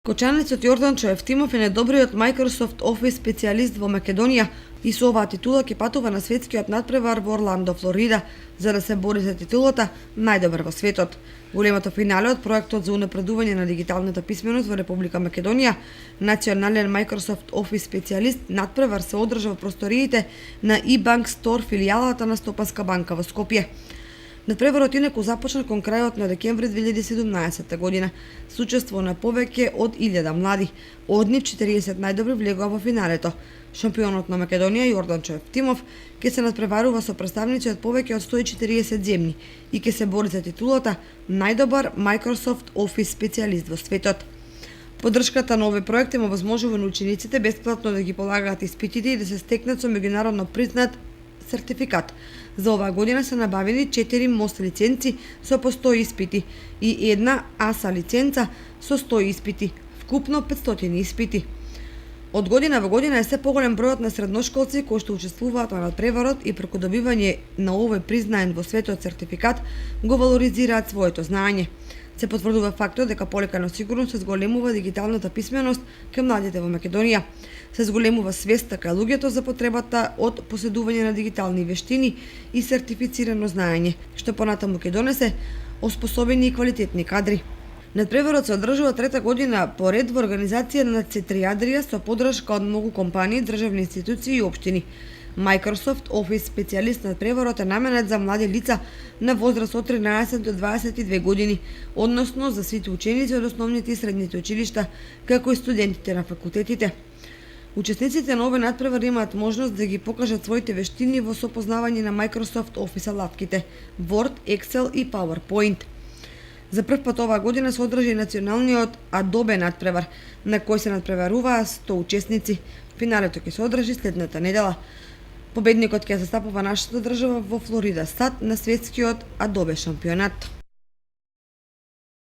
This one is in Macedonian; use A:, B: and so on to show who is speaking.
A: Кочанецот Јорданчо Евтимов е најдобриот Microsoft Office специјалист во Македонија и со оваа титула ќе патува на светскиот надпревар во Орландо, Флорида, за да се бори за титулата најдобар во светот. Големото финале од проектот за унапредување на дигиталната писменост во Република Македонија, национален Microsoft Office специјалист надпревар се одржа во просториите на eBank Store филијалата на Стопанска банка во Скопје. Надпреварот инаку започна кон крајот на декември 2017 година со учество на повеќе од 1000 млади. Од нив 40 најдобри влегоа во финалето. Шампионот на Македонија Јорданчо Евтимов ќе се надпреварува со представници од повеќе од 140 земји и ќе се бори за титулата најдобар Microsoft Office специјалист во светот. Поддршката на овој проект им овозможува на учениците бесплатно да ги полагаат испитите и да се стекнат со меѓународно признат сертификат. За оваа година се набавени 4 МОС лиценци со по 100 испити и една АСА лиценца со 100 испити, вкупно 500 испити. Од година во година е се поголем бројот на средношколци кои што учествуваат на надпреварот и преку добивање на овој признаен во светот сертификат го валоризираат своето знаење. Се потврдува фактот дека полека но сигурно се зголемува дигиталната писменост кај младите во Македонија. Се зголемува свеста кај луѓето за потребата од поседување на дигитални вештини и сертифицирано знаење, што понатаму ќе донесе оспособени и квалитетни кадри. Надпреварот се одржува трета година поред во организација на Цетријадрија со поддршка од многу компании, државни институции и општини. Microsoft Office специјалист надпреварот е наменет за млади лица на возраст од 13 до 22 години, односно за сите ученици од основните и средните училишта, како и студентите на факултетите. Учесниците на овој надпревар имаат можност да ги покажат своите вештини во сопознавање на Microsoft Office алатките Word, Excel и PowerPoint. За прв пат оваа година се одржи националниот Adobe надпревар, на кој се надпреваруваа 100 учесници. Финалето ќе се одржи следната недела. Победникот ќе застапува нашата држава во Флорида, стат на светскиот Adobe шампионат.